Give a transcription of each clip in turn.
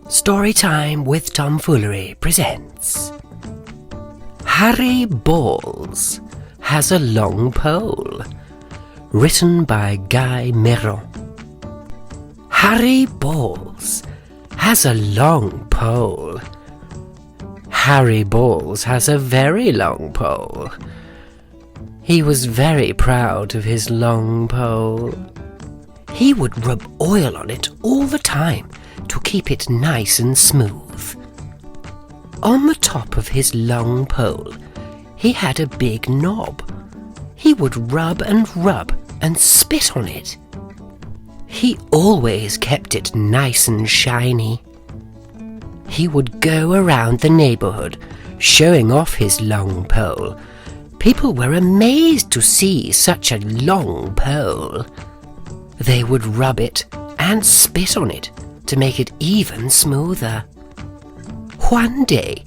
Storytime with Tom Foolery presents Harry Balls Has a Long Pole, written by Guy Miron. Harry Balls has a long pole. Harry Balls has a very long pole. He was very proud of his long pole. He would rub oil on it all the time to keep it nice and smooth. On the top of his long pole, he had a big knob. He would rub and spit on it. He always kept it nice and shiny. He would go around the neighborhood, showing off his long pole. People were amazed to see such a long pole. They would rub it and spit on it to make it even smoother. One day,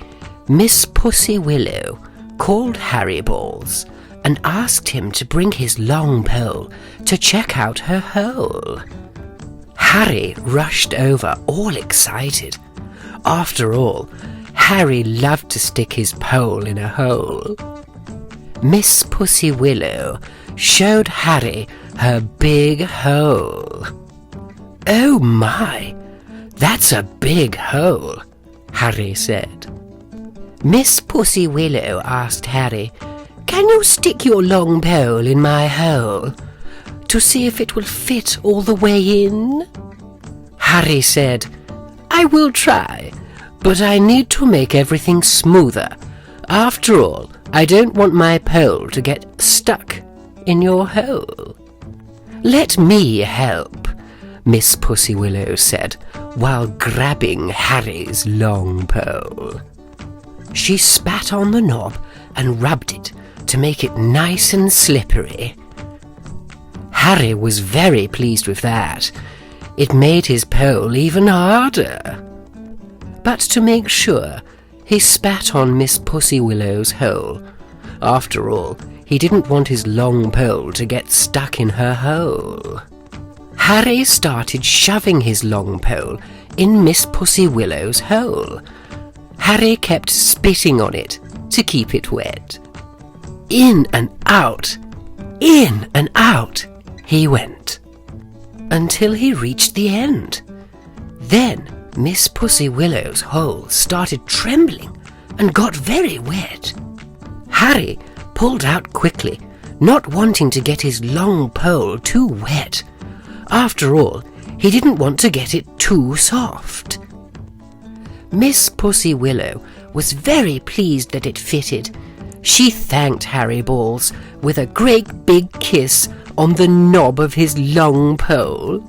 Miss Pussy Willow called Harry Balls and asked him to bring his long pole to check out her hole. Harry rushed over all excited. After all, Harry loved to stick his pole in a hole. Miss Pussy Willow showed Harry her big hole. "Oh my, that's a big hole," Harry said. Miss Pussy Willow asked Harry, "Can you stick your long pole in my hole to see if it will fit all the way in?" Harry said, "I will try, but I need to make everything smoother. After all, I don't want my pole to get stuck in your hole." "Let me help," Miss Pussy Willow said, while grabbing Harry's long pole. She spat on the knob and rubbed it to make it nice and slippery. Harry was very pleased with that. It made his pole even harder. But to make sure, he spat on Miss Pussy Willow's hole. After all, he didn't want his long pole to get stuck in her hole. Harry started shoving his long pole in Miss Pussy Willow's hole. Harry kept spitting on it to keep it wet. In and out he went, until he reached the end. Then Miss Pussy Willow's hole started trembling and got very wet. Harry pulled out quickly, not wanting to get his long pole too wet. After all, he didn't want to get it too soft. Miss Pussy Willow was very pleased that it fitted. She thanked Harry Balls with a great big kiss on the knob of his long pole.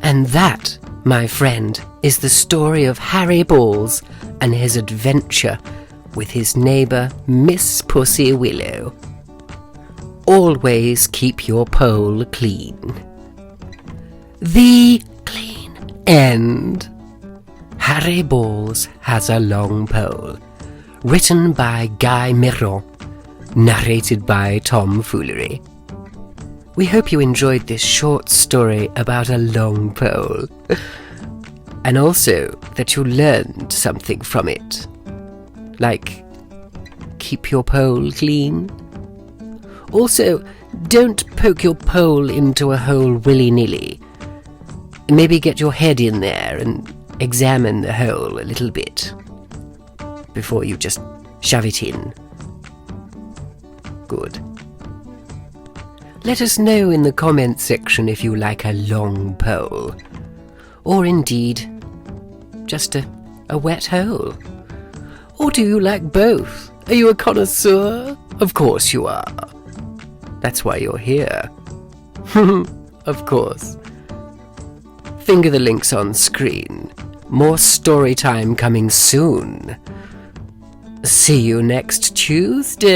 And that, my friend, is the story of Harry Balls and his adventure with his neighbour Miss Pussy Willow. Always keep your pole clean. The clean end. Harry Balls Has a Long Pole, written by Guy Miron, narrated by Tom Foolery. We hope you enjoyed this short story about a long pole, and also that you learned something from it, like keep your pole clean. Also, don't poke your pole into a hole willy-nilly. Maybe get your head in there and examine the hole a little bit before you just shove it in. Good. Let us know in the comments section if you like a long pole, or indeed just a wet hole. Or do you like both? Are you a connoisseur? Of course you are. That's why you're here. Of course. Finger the links on screen. More story time coming soon. See you next Tuesday.